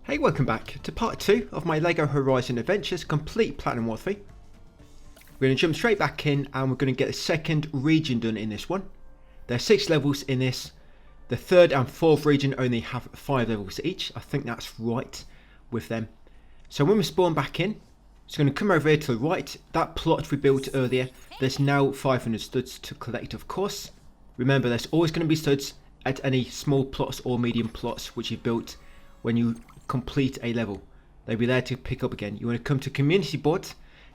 Hey, welcome back to part 2 of my Lego Horizon Adventures complete Platinum War 3. We're going to jump straight back in and we're going to get the second region done in this one. There are 6 levels in this. The third and fourth region only have 5 levels each. I think that's right with them. So when we spawn back in, it's going to come over here to the right. That plot we built earlier, there's now 500 studs to collect, of course. Remember, there's always going to be studs at any small plots or medium plots which you've built when you complete a level. They'll be there to pick up again. You want to come to community board,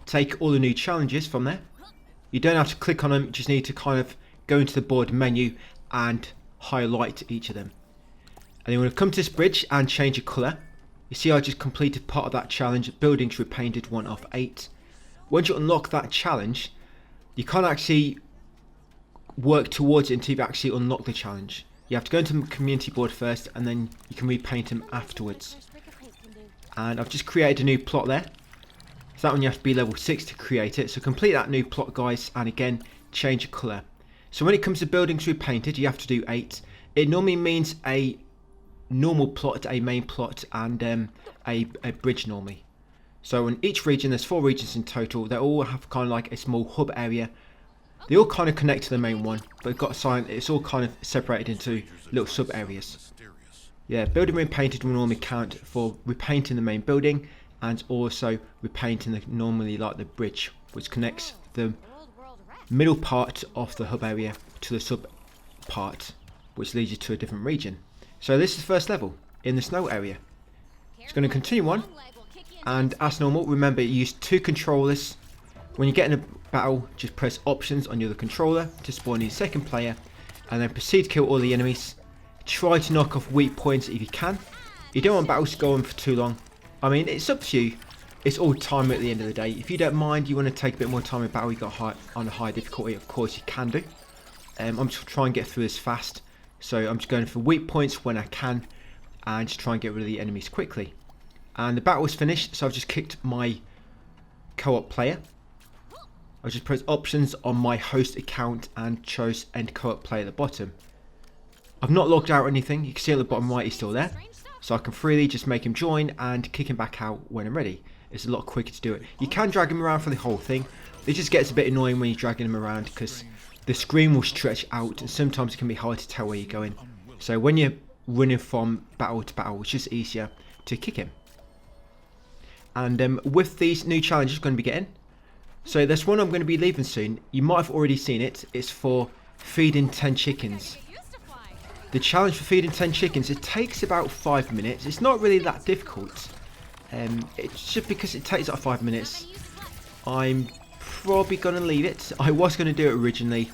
take all the new challenges from there. You don't have to click on them, you just need to kind of go into the board menu and highlight each of them. And you want to come to this bridge and change your colour. You see I just completed part of that challenge, buildings repainted 1 of 8. Once you unlock that challenge, you can't actually work towards it until you've actually unlocked the challenge. You have to go into the community board first and then you can repaint them afterwards. And I've just created a new plot there. So that one you have to be level 6 to create it. So complete that new plot, guys, and again change your colour. So when it comes to buildings repainted, you have to do 8. It normally means a normal plot, a main plot, and a bridge normally. So in each region, there's 4 regions in total. They all have kind of like a small hub area. They all kind of connect to the main one, but it's got a sign. It's all kind of separated into little sub areas. Yeah, building repainted will normally count for repainting the main building and also repainting normally like the bridge, which connects the middle part of the hub area to the sub part, which leads you to a different region. So this is the first level in the snow area. It's going to continue on, and as normal, remember you use 2 controllers. When you get in a battle, just press options on your other controller to spawn in second player, and then proceed to kill all the enemies. Try to knock off weak points if you can. You don't want battles to go on for too long. I mean, it's up to you. It's all time at the end of the day. If you don't mind, you want to take a bit more time in battle, you got on a high difficulty, of course you can do. I'm just trying to get through this fast, so I'm just going for weak points when I can, and just try and get rid of the enemies quickly. And the battle is finished, so I've just kicked my co-op player. I just pressed options on my host account and chose end co-op play at the bottom. I've not logged out or anything. You can see at the bottom right he's still there, so I can freely just make him join and kick him back out when I'm ready. It's a lot quicker to do it. You can drag him around for the whole thing. It just gets a bit annoying when you're dragging him around because the screen will stretch out and sometimes it can be hard to tell where you're going. So when you're running from battle to battle, it's just easier to kick him. And with these new challenges we're going to be getting, so there's one I'm going to be leaving soon. You might have already seen it. It's for feeding 10 chickens. The challenge for feeding 10 chickens, it takes about 5 minutes. It's not really that difficult. It's just because it takes about 5 minutes. I'm probably going to leave it. I was going to do it originally,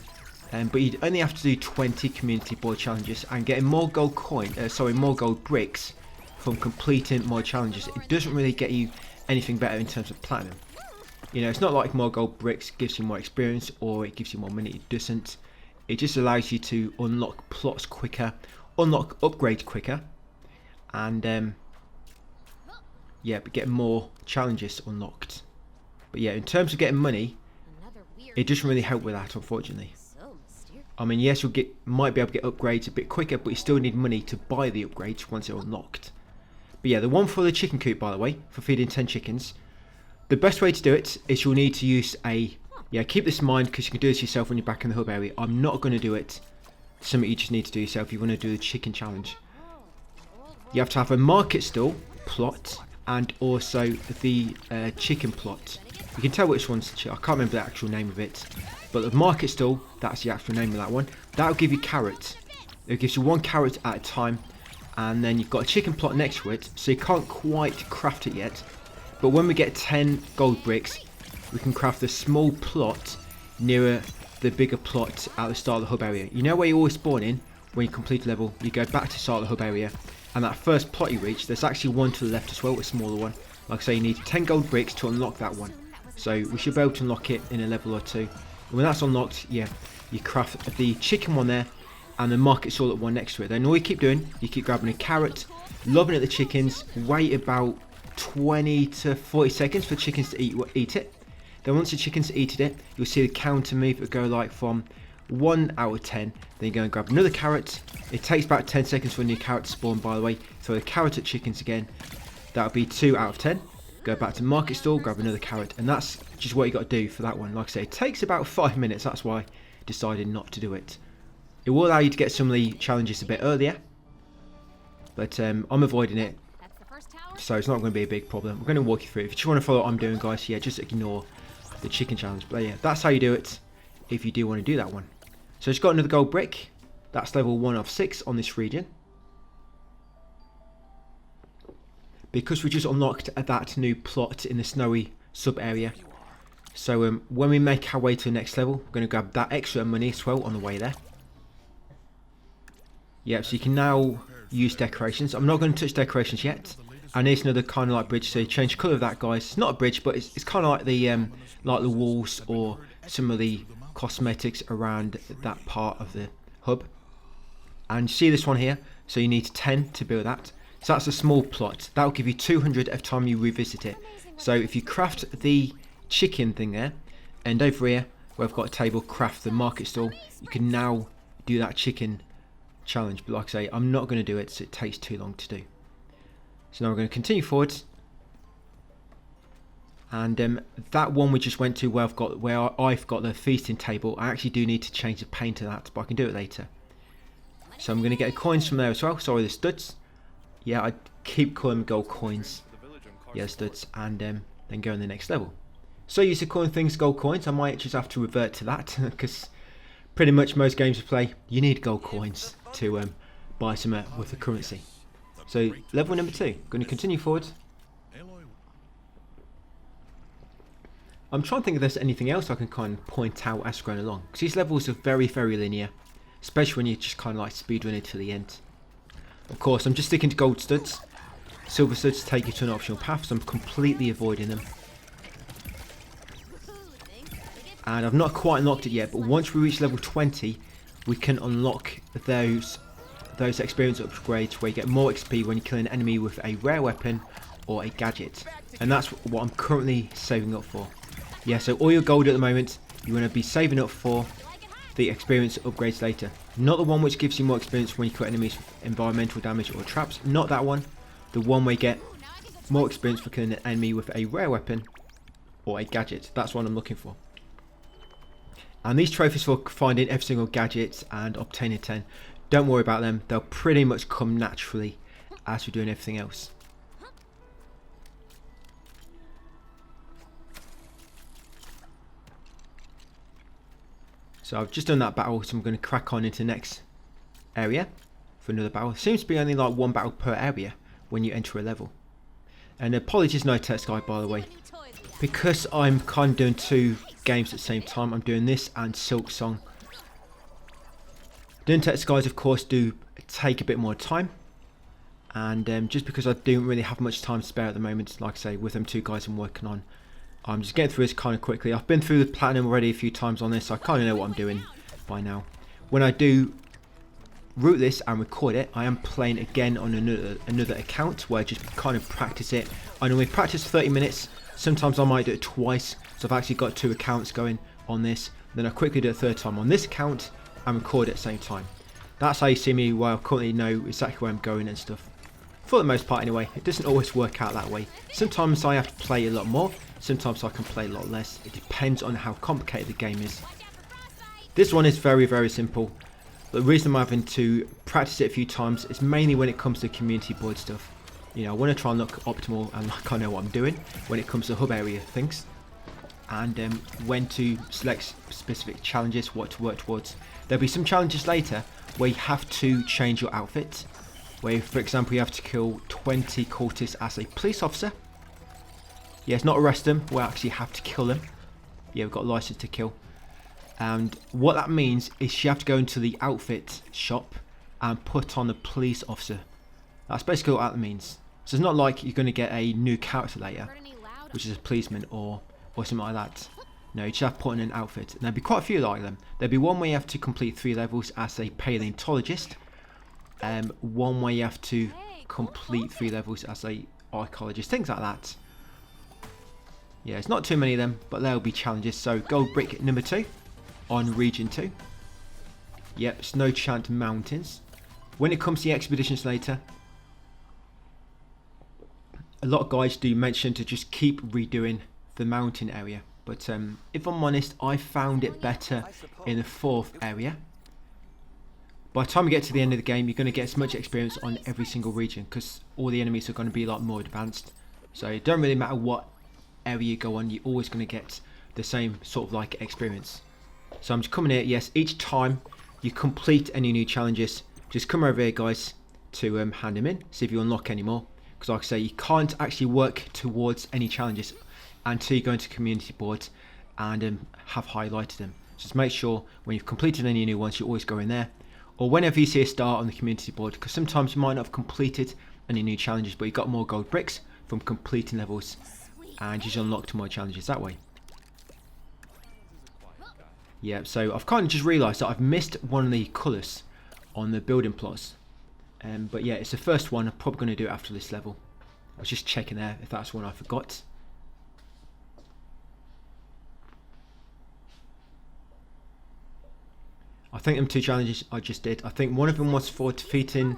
but you'd only have to do 20 community board challenges and getting more gold more gold bricks from completing more challenges. It doesn't really get you anything better in terms of platinum. You know, it's not like more gold bricks gives you more experience or it gives you more money. It doesn't. It just allows you to unlock plots quicker, unlock upgrades quicker, and yeah, but get more challenges unlocked. But yeah, in terms of getting money, it doesn't really help with that, unfortunately. I mean, yes, might be able to get upgrades a bit quicker, but you still need money to buy the upgrades once they're unlocked. But yeah, the one for the chicken coop, by the way, for feeding 10 chickens. The best way to do it is you'll need to use keep this in mind because you can do this yourself when you're back in the hub area. I'm not going to do it. It's something you just need to do yourself if you want to do the chicken challenge. You have to have a market stall plot and also the chicken plot. You can tell which one's I can't remember the actual name of it, but the market stall, that's the actual name of that one. That'll give you carrots. It gives you 1 carrot at a time, and then you've got a chicken plot next to it, so you can't quite craft it yet. But when we get 10 gold bricks, we can craft a small plot nearer the bigger plot at the start of the hub area. You know where you always spawn in when you complete a level, you go back to the start of the hub area, and that first plot you reach, there's actually one to the left as well, a smaller one. Like I say, you need 10 gold bricks to unlock that one. So we should be able to unlock it in a level or 2. And when that's unlocked, yeah, you craft the chicken one there and the market stall at one next to it. Then all you keep doing, you keep grabbing a carrot, lobbing at the chickens, wait about 20 to 40 seconds for chickens to eat it. Then once the chickens eaten it, you'll see the counter move that go like from 1 out of 10. Then you go and grab another carrot. It takes about 10 seconds for a new carrot to spawn, by the way. Throw the carrot at chickens again. That would be 2 out of 10. Go back to market stall, grab another carrot, and that's just what you got to do for that one. Like I say, it takes about 5 minutes. That's why I decided not to do it. It will allow you to get some of the challenges a bit earlier, but I'm avoiding it, so it's not going to be a big problem. I'm going to walk you through. If you just want to follow what I'm doing, guys, yeah, just ignore the chicken challenge. But yeah, that's how you do it if you do want to do that one. So it's got another gold brick. That's level 1 of 6 on this region. Because we just unlocked that new plot in the snowy sub area. So when we make our way to the next level, we're going to grab that extra money as well on the way there. Yeah, so you can now use decorations. I'm not going to touch decorations yet. And there's another kind of like bridge. So you change the colour of that, guys. It's not a bridge, but it's kind of like the walls or some of the cosmetics around that part of the hub. And you see this one here. So you need 10 to build that. So that's a small plot. That will give you 200 every time you revisit it. So if you craft the chicken thing there, and over here where I've got a table, craft the market stall, you can now do that chicken challenge. But like I say, I'm not going to do it, so it takes too long to do. So now we're going to continue forwards. And that one we just went to where I've got the feasting table, I actually do need to change the paint to that, but I can do it later. So I'm going to get coins from there as well. Sorry, the studs. Yeah, I keep calling them gold coins. Yeah, studs. And then go on the next level. So used to calling things gold coins. I might just have to revert to that. Because pretty much most games we play, you need gold coins to buy some with the currency. So level number 2. Going to continue forward. I'm trying to think if there's anything else I can kind of point out as going along. Because these levels are very, very linear. Especially when you just kind of like speedrun it to the end. Of course, I'm just sticking to gold studs. Silver studs take you to an optional path, so I'm completely avoiding them. And I've not quite unlocked it yet, but once we reach level 20, we can unlock those experience upgrades where you get more XP when you kill an enemy with a rare weapon or a gadget. And that's what I'm currently saving up for. Yeah, so all your gold at the moment, you want to be saving up for the experience upgrades later. Not the one which gives you more experience when you kill enemies with environmental damage or traps. Not that one. The one where you get more experience for killing an enemy with a rare weapon or a gadget. That's what I'm looking for. And these trophies for finding every single gadget and obtaining 10, don't worry about them. They'll pretty much come naturally as we're doing everything else. So I've just done that battle, so I'm going to crack on into the next area for another battle. It seems to be only like 1 battle per area when you enter a level. And apologies, no text guide, by the way. Because I'm kind of doing 2 games at the same time, I'm doing this and Silk Song. Doing text guides, of course, do take a bit more time. And just because I don't really have much time to spare at the moment, like I say, with them 2 guys I'm working on, I'm just getting through this kind of quickly. I've been through the platinum already a few times on this, so I kind of know what I'm doing by now. When I do route this and record it, I am playing again on another account where I just kind of practice it. I normally practice 30 minutes. Sometimes I might do it twice, so I've actually got 2 accounts going on this. Then I quickly do it a 3rd time on this account and record at the same time. That's how you see me, where I currently know exactly where I'm going and stuff. For the most part anyway, it doesn't always work out that way. Sometimes I have to play a lot more, sometimes I can play a lot less. It depends on how complicated the game is. This one is very, very simple. The reason I'm having to practice it a few times is mainly when it comes to community board stuff. You know, I want to try and look optimal and like I know what I'm doing when it comes to hub area things. And when to select specific challenges, what to work towards. There'll be some challenges later where you have to change your outfit. Where, for example, you have to kill 20 cultists as a police officer. Yeah, it's not arrest them, we actually have to kill them. Yeah, we've got a license to kill. And what that means is you have to go into the outfit shop and put on a police officer. That's basically what that means. So it's not like you're going to get a new character later, which is a policeman or something like that. No, you just have to put on an outfit. And there'll be quite a few like them. There'll be one where you have to complete 3 levels as a paleontologist. One where you have to complete 3 levels as a archaeologist, things like that. Yeah, it's not too many of them, but there will be challenges. So gold brick number 2 on region 2. Yep, Snow Chant Mountains. When it comes to the expeditions later, a lot of guys do mention to just keep redoing the mountain area, but if I'm honest, I found it better in the 4th area. By the time you get to the end of the game, you're going to get as much experience on every single region, because all the enemies are going to be like more advanced. So it don't really matter what area you go on, you're always going to get the same sort of like experience. So I'm just coming here. Yes, each time you complete any new challenges, just come over here, guys, to hand them in, see if you unlock any more. Because like I say, you can't actually work towards any challenges until you go into community boards and have highlighted them. Just make sure when you've completed any new ones, you always go in there, or whenever you see a star on the community board, because sometimes you might not have completed any new challenges, but you got more gold bricks from completing levels, and just unlocked more challenges that way. Yeah, so I've kind of just realised that I've missed one of the colours on the building plots. But yeah, it's the first one. I'm probably going to do it after this level. I was just checking there if that's one I forgot. I think them 2 challenges I just did, I think one of them was for defeating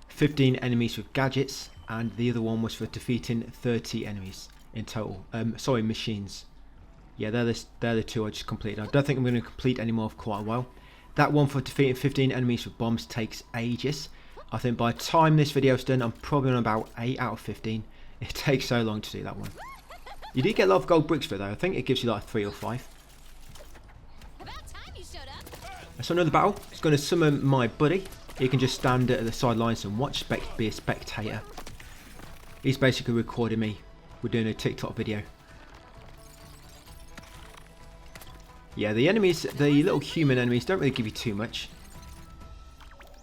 15 enemies with gadgets, and the other one was for defeating 30 enemies in total. Sorry, machines. Yeah, they're the 2 I just completed. I don't think I'm going to complete any more for quite a while. That one for defeating 15 enemies with bombs takes ages. I think by the time this video's done, I'm probably on about 8 out of 15. It takes so long to do that one. You do get a lot of gold bricks for it though. I think it gives you like 3 or 5. So another battle. It's going to summon my buddy. He can just stand at the sidelines and watch, be a spectator. He's basically recording me. We're doing a TikTok video. Yeah, the enemies, the little human enemies, don't really give you too much.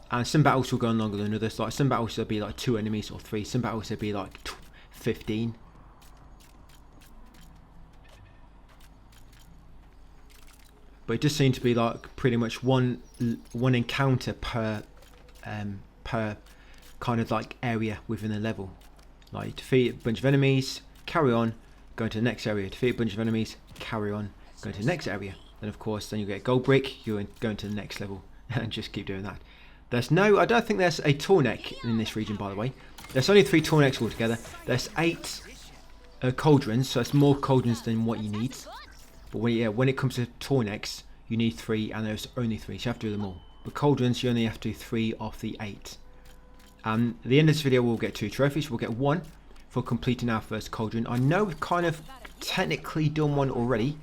And some battles will go on longer than others. Like some battles there'll be like 2 enemies or 3. Some battles there'll be like 15. But it does seem to be like pretty much one encounter per kind of like area within a level. Like you defeat a bunch of enemies, carry on, go into the next area. Defeat a bunch of enemies, carry on, go into the next area. Then of course, then you get a gold brick. You go into the next level and just keep doing that. There's no, I don't think there's a tall neck in this region, by the way. There's only 3 tall necks altogether. There's 8 cauldrons, so it's more cauldrons than what you need. But when it comes to tall necks, you need 3, and there's only 3, so you have to do them all. But cauldrons, you only have to do 3 of the 8. At the end of this video, we'll get 2 trophies. We'll get 1 for completing our first cauldron. I know we've kind of technically done one already,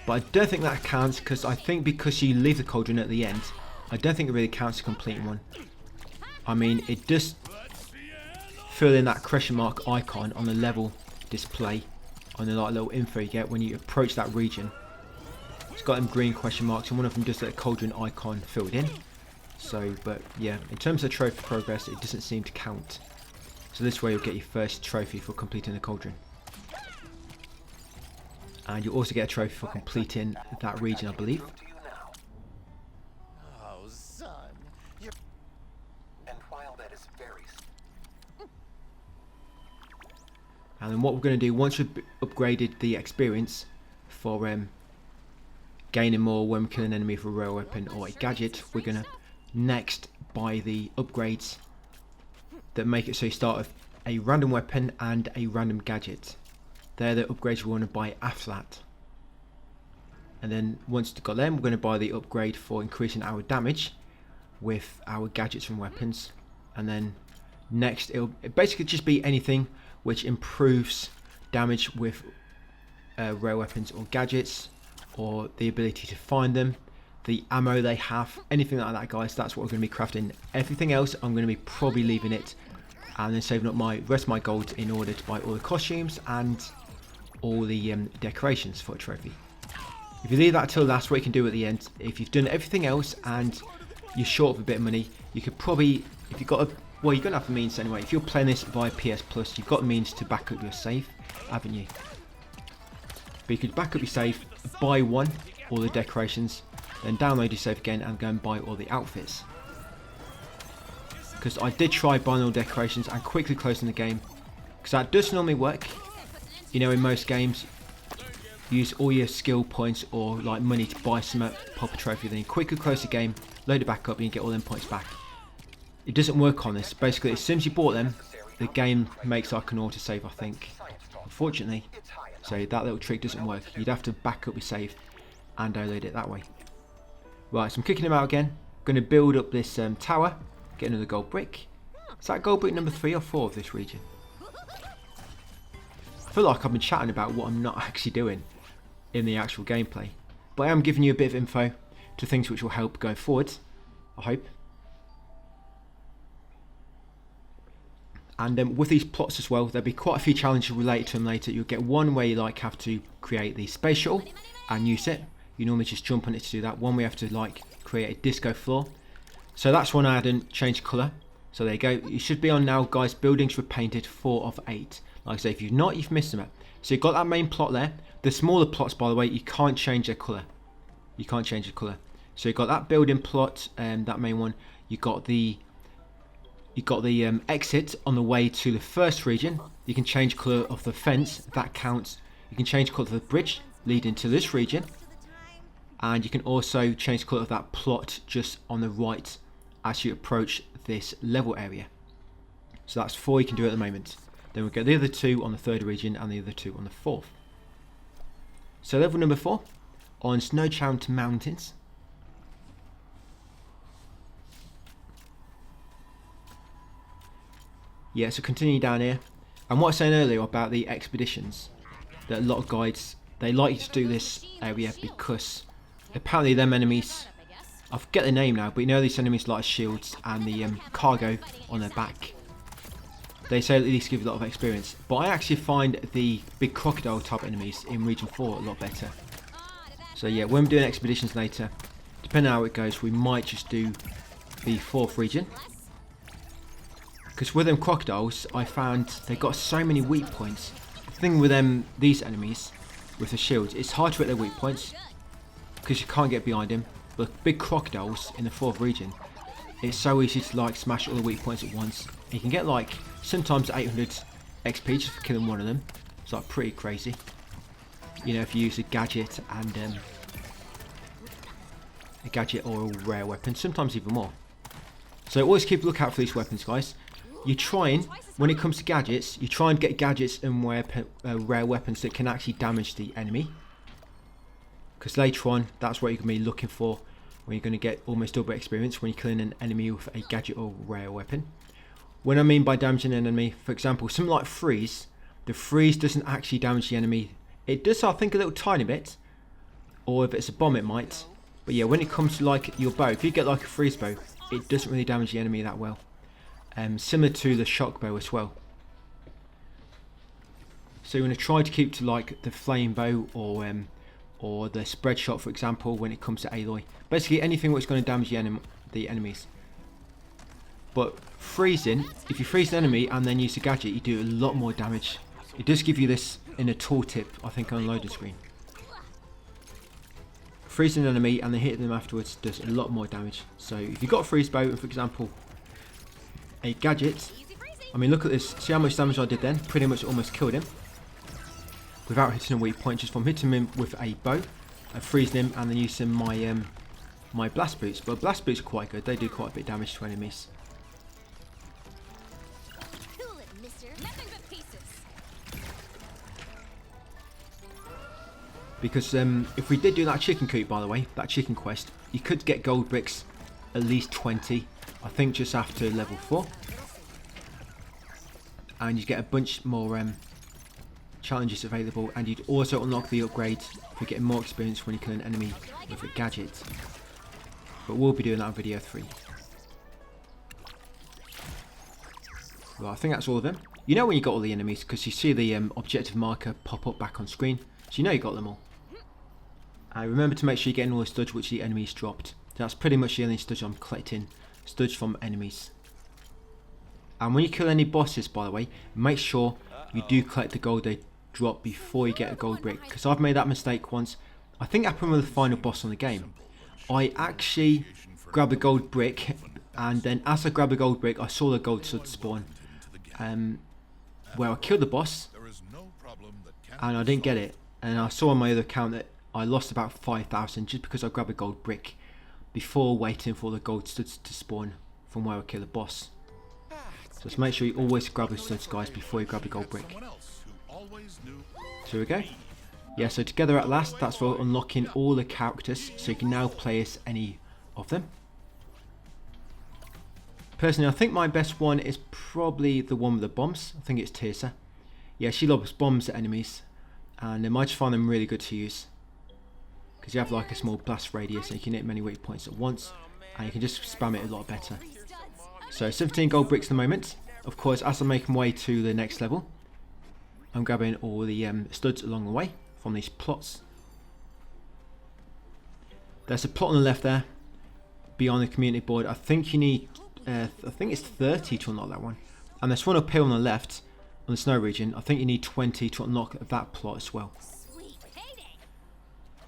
but I don't think that counts, because I think because you leave the cauldron at the end, I don't think it really counts to completing one. I mean, it does fill in that question mark icon on the level display, on the like little info you get when you approach that region. It's got them green question marks, and one of them does that cauldron icon filled in. So, but yeah, in terms of trophy progress, it doesn't seem to count. So this way you'll get your first trophy for completing the cauldron. And you'll also get a trophy for completing that region, I believe. Oh, son. And while that is very... And then what we're going to do, once we've upgraded the experience for gaining more when we kill an enemy with a rare weapon or a gadget, we're going to next buy the upgrades that make it so you start with a random weapon and a random gadget. They're the upgrades we want to buy after that. And then once we've got them, we're going to buy the upgrade for increasing our damage with our gadgets and weapons. And then next, it'll basically just be anything which improves damage with rare weapons or gadgets, or the ability to find them, the ammo they have, anything like that, guys. That's what we're going to be crafting. Everything else, I'm going to be probably leaving it and then saving up my rest of my gold in order to buy all the costumes and all the decorations for a trophy. If you leave that till last, what you can do at the end, if you've done everything else and you're short of a bit of money, you could probably, if you've got a, well, you're going to have the means anyway. If you're playing this via PS Plus, you've got the means to back up your save, haven't you? But you could back up your save, buy all the decorations, then download your save again and go and buy all the outfits. Because I did try buying all decorations and quickly closing the game, because that does normally work. You know, in most games, use all your skill points or like money to buy some pop a trophy, then you quickly close the game, load it back up, and you get all them points back. It doesn't work on this. Basically, as soon as you bought them, the game makes like an autosave, I think, unfortunately. So that little trick doesn't work. You'd have to back up your save and download it that way. Right, so I'm kicking him out again. Going to build up this tower, get another gold brick. Is that gold brick number 3 or 4 of this region? I feel like I've been chatting about what I'm not actually doing in the actual gameplay. But I am giving you a bit of info to things which will help going forward, I hope. And with these plots as well, there'll be quite a few challenges related to them later. You'll get one where you like have to create the space shuttle and use it. You normally just jump on it to do that. One we have to like create a disco floor. So that's one I hadn't changed colour. So there you go. You should be on now, guys. Buildings were painted 4 of 8. Like I say, if you've not, you've missed them. So you've got that main plot there. The smaller plots, by the way, you can't change their colour. You can't change the colour. So you've got that building plot, that main one. You've got the exit on the way to the first region. You can change colour of the fence. That counts. You can change colour of the bridge leading to this region. And you can also change the colour of that plot just on the right as you approach this level area. So that's 4 you can do at the moment. Then we'll get the other 2 on the 3rd region and the other 2 on the 4th. So level number 4 on snow-challenged mountains. Yeah, so continue down here. And what I was saying earlier about the expeditions, that a lot of guides, they like you to do this area because apparently them enemies, I forget the name now, but you know these enemies like shields and the cargo on their back. They say at least give you a lot of experience. But I actually find the big crocodile type enemies in Region 4 a lot better. So yeah, when we're doing expeditions later, depending on how it goes, we might just do the 4th region. Because with them crocodiles, I found they got so many weak points. The thing with these enemies, with the shields, it's hard to hit their weak points. Because you can't get behind him. But big crocodiles in the 4th region, it's so easy to like smash all the weak points at once. You can get like sometimes 800 XP just for killing one of them. It's like pretty crazy. You know, if you use a gadget and a gadget or a rare weapon, sometimes even more. So always keep a lookout for these weapons, guys. You try and, when it comes to gadgets, you try and get gadgets and rare weapons that can actually damage the enemy. Because later on, that's what you're going to be looking for when you're going to get almost double experience when you're killing an enemy with a gadget or rare weapon. When I mean by damaging an enemy, for example, something like freeze, the freeze doesn't actually damage the enemy. It does, I think, a little tiny bit. Or if it's a bomb, it might. But yeah, when it comes to like your bow, if you get like a freeze bow, it doesn't really damage the enemy that well. Similar to the shock bow as well. So you're going to try to keep to like the flame bow or the spread shot, for example, when it comes to Aloy. Basically anything which is going to damage the enemies. But freezing, if you freeze an enemy and then use a gadget, you do a lot more damage. It does give you this in a tooltip, I think, on the loading screen. Freezing an enemy and then hitting them afterwards does a lot more damage. So if you've got a freeze bow and, for example, a gadget, I mean, look at this, see how much damage I did then? Pretty much almost killed him without hitting a weak point, just from hitting him with a bow, freezing him, and then using my my blast boots. But blast boots are quite good, they do quite a bit of damage to enemies. Because if we did do that chicken coop, by the way, that chicken quest, you could get gold bricks, at least 20, I think just after level 4. And you get a bunch more challenges available, and you'd also unlock the upgrade for getting more experience when you kill an enemy with a gadget. But we'll be doing that in video 3. Well, I think that's all of them. You know when you got all the enemies, because you see the objective marker pop up back on screen, so you know you got them all. And remember to make sure you're getting all the studs which the enemies dropped. That's pretty much the only studs I'm collecting, studs from enemies. And when you kill any bosses, by the way, make sure you do collect the gold they drop before you get a gold brick. Because I've made that mistake once. I think it happened with the final boss on the game. I actually grabbed a gold brick, and then as I grabbed a gold brick, I saw the gold stud spawn. Where I killed the boss, and I didn't get it. And I saw on my other account that I lost about 5,000 just because I grabbed a gold brick before waiting for the gold studs to spawn from where I killed the boss. So just make sure you always grab the studs, guys, before you grab the gold brick. So here we go. Yeah, so together at last, that's for unlocking all the characters, so you can now play as any of them. Personally, I think my best one is probably the one with the bombs. I think it's Tirsa. Yeah, she loves bombs at enemies, and I just find them really good to use. Because you have like a small blast radius, and you can hit many weak points at once, and you can just spam it a lot better. So 17 gold bricks at the moment. Of course, as I'm making my way to the next level, I'm grabbing all the studs along the way from these plots. There's a plot on the left there, beyond the community board. I think you need, I think it's 30 to unlock that one. And there's one up here on the left, on the snow region. I think you need 20 to unlock that plot as well.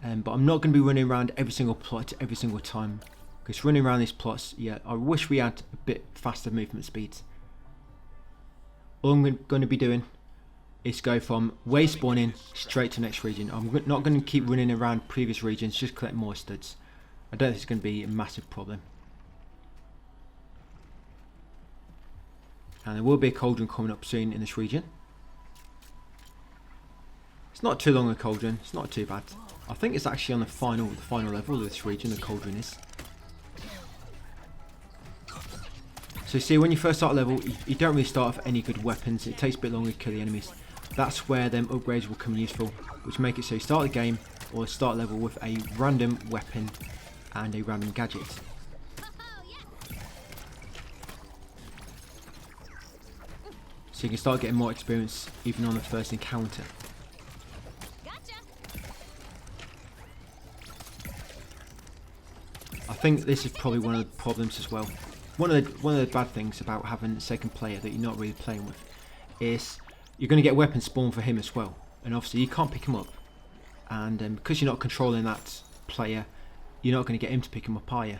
But I'm not going to be running around every single plot every single time. Because running around these plots, yeah, I wish we had a bit faster movement speeds. All I'm going to be doing is go from way spawning straight to next region. I'm not going to keep running around previous regions, just collect more studs. I don't think it's going to be a massive problem. And there will be a cauldron coming up soon in this region. It's not too long a cauldron, it's not too bad. I think it's actually on the final level of this region, the cauldron is. So you see, when you first start a level, you don't really start with any good weapons. It takes a bit longer to kill the enemies. That's where them upgrades will come useful, which make it so you start the game or start level with a random weapon and a random gadget. So you can start getting more experience even on the first encounter. I think this is probably one of the problems as well. One of the bad things about having a second player that you're not really playing with is you're going to get weapons spawned for him as well, and obviously you can't pick him up, and because you're not controlling that player, you're not going to get him to pick him up, are you?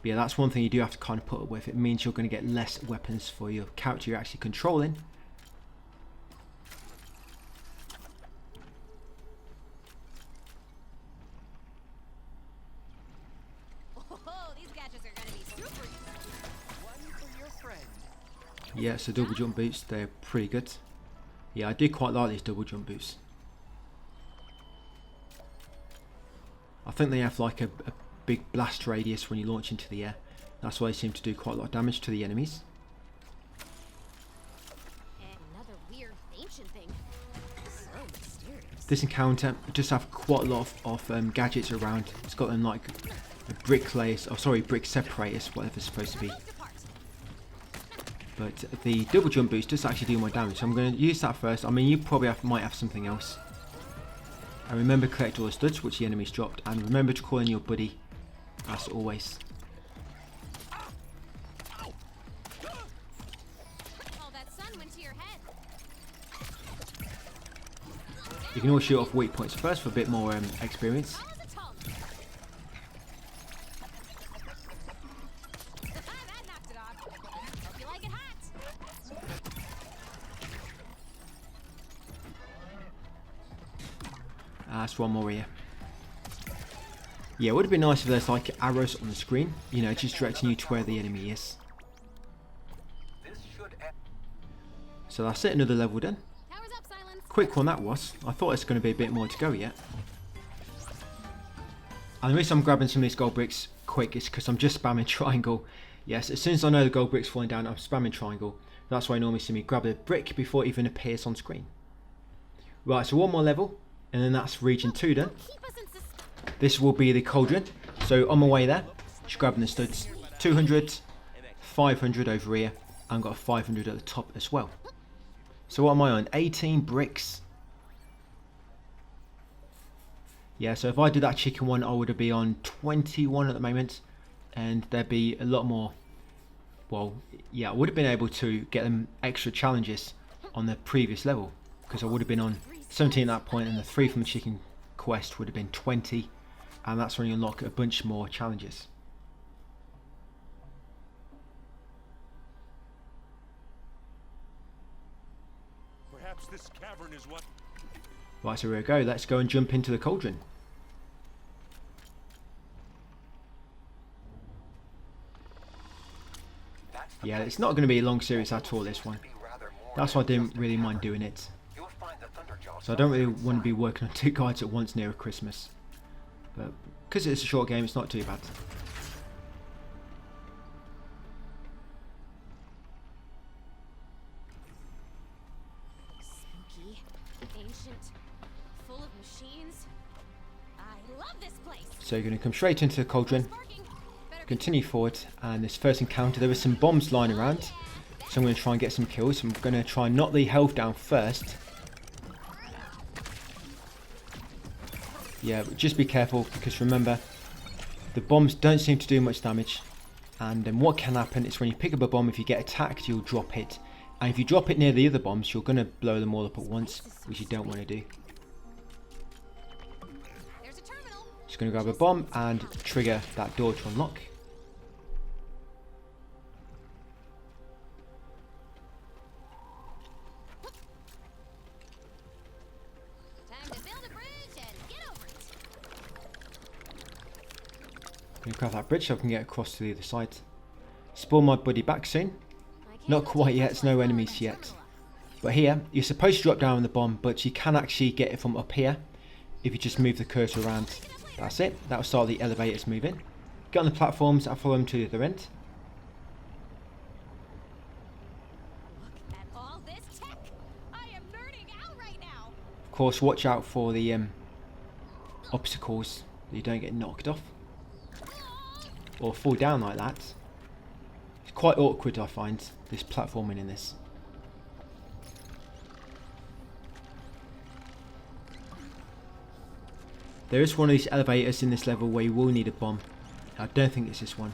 But yeah, that's one thing you do have to kind of put up with. It means you're going to get less weapons for your character you're actually controlling. Yeah, so double jump boots, they're pretty good. Yeah, I do quite like these double jump boots. I think they have like a big blast radius when you launch into the air. That's why they seem to do quite a lot of damage to the enemies. Another weird ancient thing. So mysterious. This encounter just have quite a lot of gadgets around. It's got them like brick layers, oh sorry, brick separators, whatever it's supposed to be. But the double jump boost does actually do more damage, so I'm going to use that first. I mean, you probably might have something else. And remember, collect all the studs which the enemies dropped, and remember to call in your buddy, as always. Oh, that sun went to your head. You can always shoot off weak points first for a bit more experience. That's one more here. Yeah, it would have been nice if there's like arrows on the screen, you know, just directing you to where the enemy is. So that's it, another level done. Quick one that was. I thought it's going to be a bit more to go yet. And the reason I'm grabbing some of these gold bricks quick is because I'm just spamming triangle. Yes, as soon as I know the gold brick's falling down, I'm spamming triangle. That's why you normally see me grab a brick before it even appears on screen. Right, so one more level. And then that's region 2 done. This will be the cauldron. So on my way there, just grabbing the studs. 200, 500 over here, and got a 500 at the top as well. So what am I on? 18 bricks. Yeah, so if I did that chicken one, I would be on 21 at the moment. And there'd be a lot more. Well, yeah, I would have been able to get them extra challenges on the previous level. Because I would have been on 17 at that point, and the 3 from the chicken quest would have been 20, and that's when you unlock a bunch more challenges. Perhaps this cavern is what. Right, so here we go. Let's go and jump into the cauldron. Yeah, it's not going to be a long series at all, this one. That's why I didn't really mind doing it. So I don't really want to be working on 2 guides at once near Christmas. But because it's a short game, it's not too bad. Spooky, ancient, full of machines. I love this place. So you're going to come straight into the Cauldron, Sparking. Better continue forward, and this first encounter, there were some bombs lying around. So I'm going to try and get some kills. I'm going to try and knock the health down first. Yeah, but just be careful, because remember, the bombs don't seem to do much damage. And then what can happen is when you pick up a bomb, if you get attacked, you'll drop it. And if you drop it near the other bombs, you're going to blow them all up at once, which you don't want to do. There's a terminal. Just going to grab a bomb and trigger that door to unlock. Time to build a bridge and get over it. I'm going to grab that bridge so I can get across to the other side. Spawn my buddy back soon. Not quite yet, there's no enemies yet. But here, you're supposed to drop down on the bomb, but you can actually get it from up here if you just move the cursor around. That's it, that'll start the elevators moving. Get on the platforms and follow them to the other end. Look at all this tech. I am nerding out right now. Of course, watch out for the obstacles that you don't get knocked off or fall down like that. It's quite awkward, I find, this platforming in this. There is one of these elevators in this level where you will need a bomb. I don't think it's this one.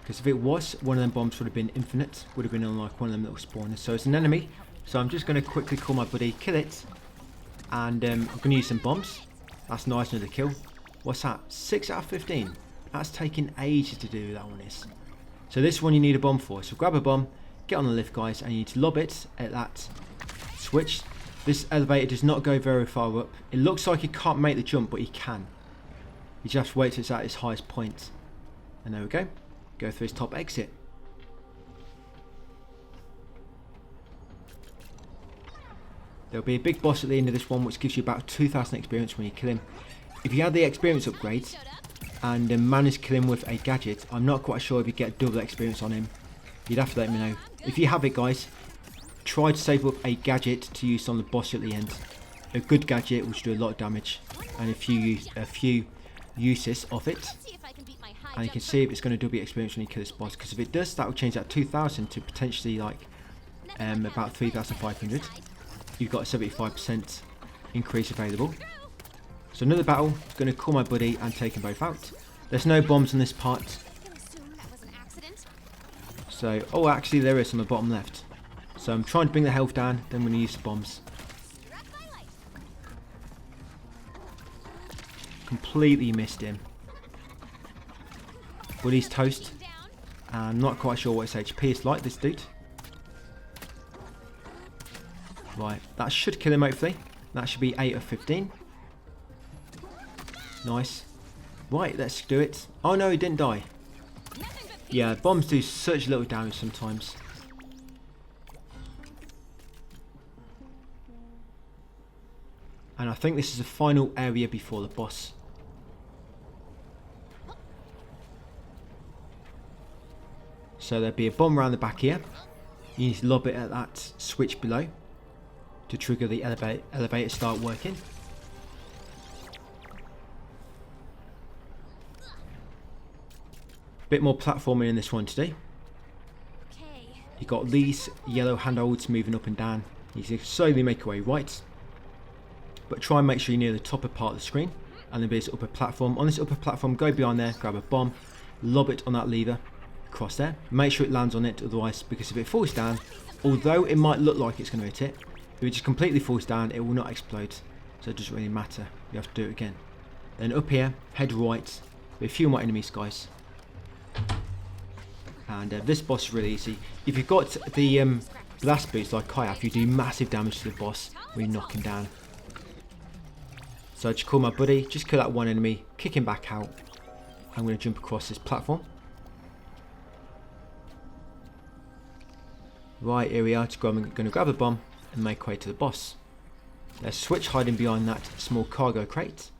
Because if it was, one of them bombs would have been infinite. Would have been on like one of them little spawners. So it's an enemy. So I'm just going to quickly call my buddy, kill it. And I'm going to use some bombs. That's nice, another kill. What's that? 6 out of 15. That's taking ages to do, that one is. So this one you need a bomb for. So grab a bomb, get on the lift guys, and you need to lob it at that switch. This elevator does not go very far up. It looks like he can't make the jump, but he can. You just wait till it's at its highest point. And there we go. Go through his top exit. There'll be a big boss at the end of this one, which gives you about 2,000 experience when you kill him. If you had the experience upgrades and manage to kill him with a gadget, I'm not quite sure if you get double experience on him. You'd have to let me know. If you have it, guys, try to save up a gadget to use on the boss at the end. A good gadget which do a lot of damage, and a few uses of it. See if I can beat my high And you can jump see if it's going to double experience when you kill this boss, because if it does, that will change that 2,000 to potentially like about 3,500. You've got a 75% increase available. So another battle, going to call my buddy and take them both out. There's no bombs on this part. I can assume that was an accident. So, oh actually there is on the bottom left. So I'm trying to bring the health down, then we're going to use the bombs. Struck by light. Completely missed him. Buddy's toast. Down. I'm not quite sure what his HP is like, this dude. Right, that should kill him hopefully. That should be 8 of 15. Nice. Right, let's do it. Oh no, he didn't die. Nothing but Yeah, bombs do such little damage sometimes. And I think this is the final area before the boss. So there'll be a bomb around the back here. You need to lob it at that switch below to trigger the elevator start working. Bit more platforming in this one today. okay. You got these yellow handholds moving up and down. You can slowly make your way right, but try and make sure you're near the topper part of the screen. And then there's this upper platform. On this upper platform, go behind there, grab a bomb, lob it on that lever across there. Make sure it lands on it, otherwise, because if it falls down, although it might look like it's going to hit it, if it just completely falls down, it will not explode. So it doesn't really matter. You have to do it again. Then up here, head right. With a few more enemies, guys. And this boss is really easy. If you've got the blast boots like I have, you do massive damage to the boss when you knock him down. So I just call my buddy, just kill that one enemy, kick him back out. I'm going to jump across this platform. Right, here we are. I'm going to grab a bomb and make way to the boss. There's a switch hiding behind that small cargo crate.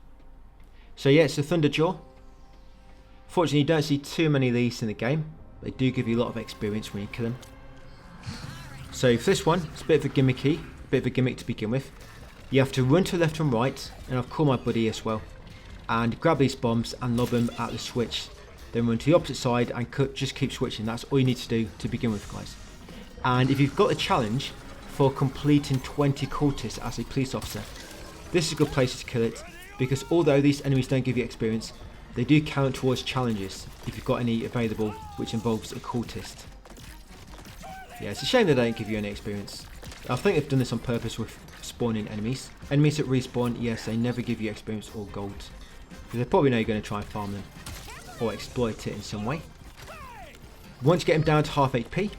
So yeah, it's a Thunderjaw. Fortunately, you don't see too many of these in the game. They do give you a lot of experience when you kill them. So for this one, it's a bit of a gimmick to begin with. You have to run to the left and right, and I've called my buddy as well, and grab these bombs and lob them at the switch. Then run to the opposite side and just keep switching. That's all you need to do to begin with, guys. And if you've got a challenge for completing 20 cultists as a police officer, this is a good place to kill it, because although these enemies don't give you experience, they do count towards challenges if you've got any available which involves a cultist. Yeah, it's a shame they don't give you any experience. I think they've done this on purpose with spawning enemies. Enemies that respawn, yes, they never give you experience or gold, because they probably know you're going to try and farm them or exploit it in some way. Once you get him down to half HP,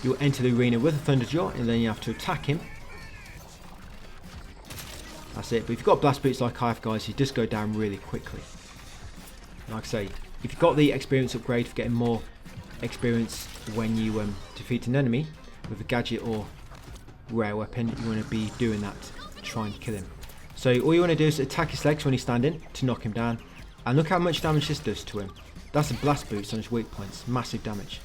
you'll enter the arena with a Thunderjaw, and then you have to attack him. That's it. But if you've got blast boots like I have, guys, you just go down really quickly. Like I say, if you've got the experience upgrade for getting more experience when you defeat an enemy with a gadget or rare weapon, you want to be doing that to try and kill him. So all you want to do is attack his legs when he's standing to knock him down, and look how much damage this does to him. That's a blast boost on his weak points, massive damage.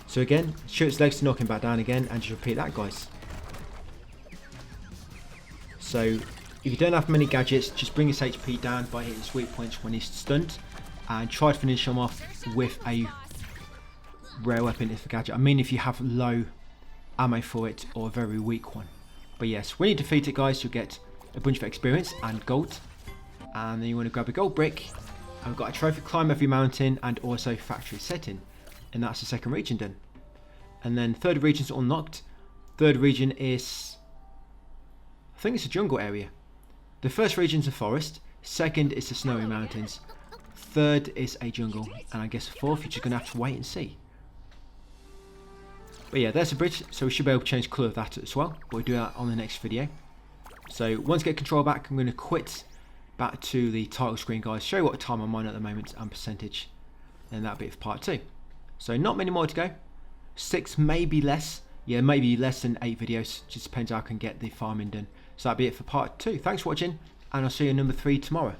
So again, shoot his legs to knock him back down again, and just repeat that, guys. So if you don't have many gadgets, just bring his HP down by hitting his weak points when he's stunned, and try to finish him off with a rare weapon if a gadget. I mean if you have low ammo for it or a very weak one. But yes, when you defeat it, guys, you'll get a bunch of experience and gold, and then you want to grab a gold brick, and we've got a trophy climb every mountain and also factory setting, and that's the second region done. And then third region's unlocked. Third region is, I think it's a jungle area. The first region's a forest, second is the snowy mountains, third is a jungle, and I guess fourth you're just going to have to wait and see. But yeah, there's a bridge, so we should be able to change the colour of that as well. We'll do that on the next video. So once I get control back, I'm going to quit back to the title screen, guys, show you what time I'm on at the moment and percentage, and that'll be it for part 2. So not many more to go, 6, maybe less, yeah, maybe less than 8 videos, just depends how I can get the farming done. So that'll be it for part 2. Thanks for watching, and I'll see you in number 3 tomorrow.